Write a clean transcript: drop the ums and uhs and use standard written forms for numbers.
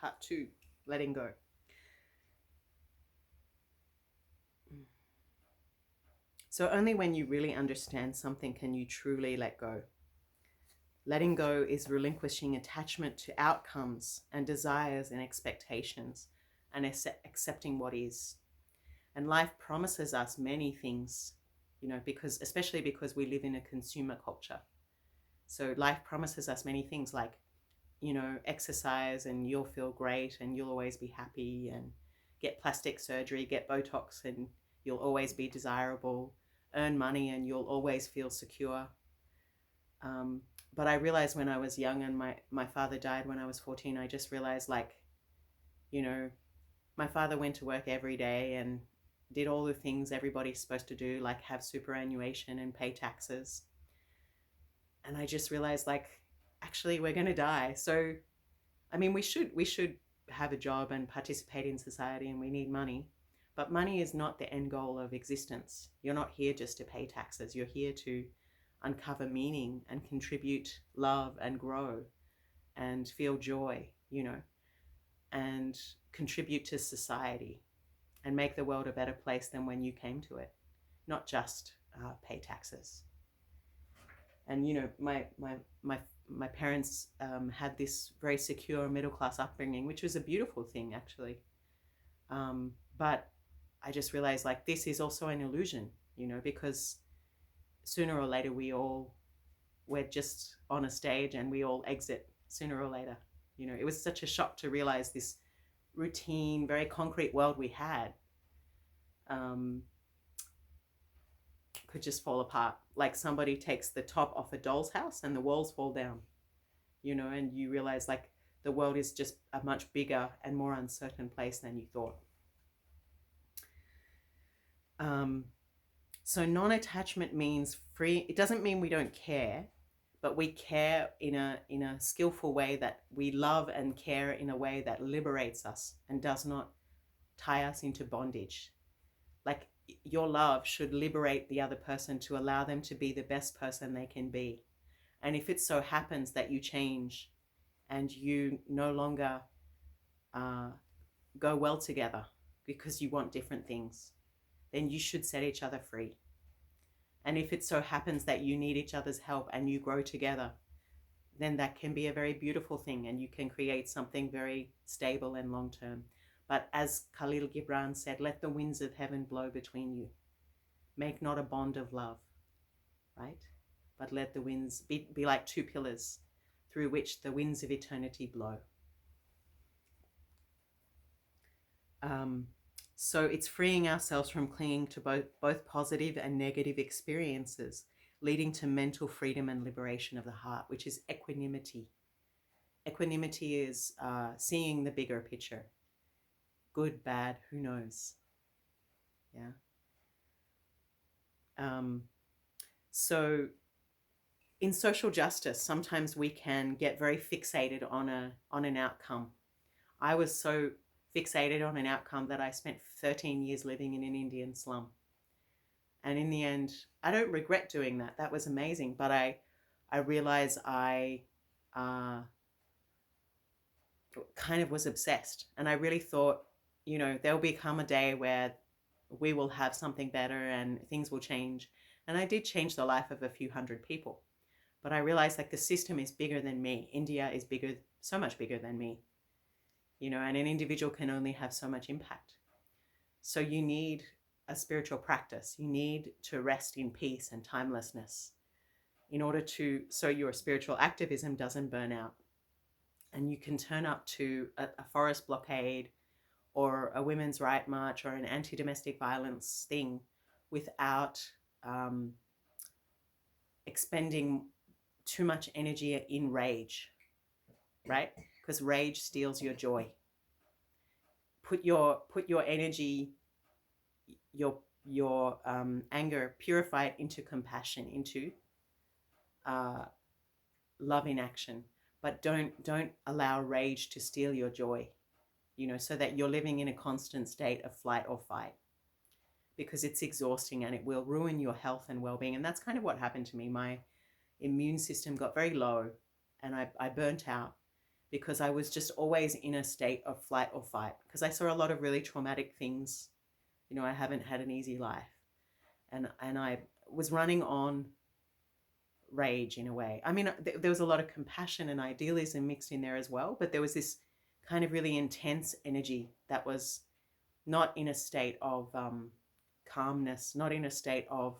Part 2, letting go. So only when you really understand something can you truly let go. Letting go is relinquishing attachment to outcomes and desires and expectations and accepting what is. And life promises us many things, especially because we live in a consumer culture. So life promises us many things like, exercise and you'll feel great and you'll always be happy, and get plastic surgery, get Botox and you'll always be desirable, earn money and you'll always feel secure. But I realized when I was young and my father died when I was 14, I just realized my father went to work every day and did all the things everybody's supposed to do, like have superannuation and pay taxes. And I just realized actually we're going to die. So, I mean, we should have a job and participate in society, and we need money. But money is not the end goal of existence. You're not here just to pay taxes. You're here to uncover meaning and contribute love and grow and feel joy, and contribute to society and make the world a better place than when you came to it, not just pay taxes. And my parents had this very secure middle class upbringing, which was a beautiful thing actually. But I just realized this is also an illusion, because sooner or later we're just on a stage and we all exit sooner or later. It was such a shock to realize this routine, very concrete world we had could just fall apart. Like somebody takes the top off a doll's house and the walls fall down, and you realize the world is just a much bigger and more uncertain place than you thought. So non-attachment means free. It doesn't mean we don't care, but we care in a skillful way, that we love and care in a way that liberates us and does not tie us into bondage. Like your love should liberate the other person to allow them to be the best person they can be. And if it so happens that you change and you no longer go well together because you want different things, then you should set each other free. And if it so happens that you need each other's help and you grow together, then that can be a very beautiful thing, and you can create something very stable and long-term. But as Khalil Gibran said, let the winds of heaven blow between you. Make not a bond of love, right? But let the winds be like two pillars through which the winds of eternity blow. So it's freeing ourselves from clinging to both positive and negative experiences, leading to mental freedom and liberation of the heart, which is equanimity. Equanimity is seeing the bigger picture. Good, bad, who knows? Yeah. So in social justice, sometimes we can get very fixated on an outcome. I was so fixated on an outcome that I spent 13 years living in an Indian slum. And in the end, I don't regret doing that. That was amazing. But I realized I kind of was obsessed. And I really thought, there'll become a day where we will have something better and things will change. And I did change the life of a few hundred people. But I realized the system is bigger than me. India is bigger, so much bigger than me. And an individual can only have so much impact. So you need a spiritual practice. You need to rest in peace and timelessness in order so your spiritual activism doesn't burn out. And you can turn up to a forest blockade or a women's right march or an anti-domestic violence thing without expending too much energy in rage, right? Because rage steals your joy. Put your energy, your anger, purify it into compassion, into love in action. But don't allow rage to steal your joy, so that you're living in a constant state of flight or fight, because it's exhausting and it will ruin your health and well-being. And that's kind of what happened to me. My immune system got very low and I burnt out. because I was just always in a state of flight or fight, because I saw a lot of really traumatic things. You know, I haven't had an easy life. And I was running on rage in a way. I mean, there was a lot of compassion and idealism mixed in there as well, but there was this kind of really intense energy that was not in a state of calmness, not in a state of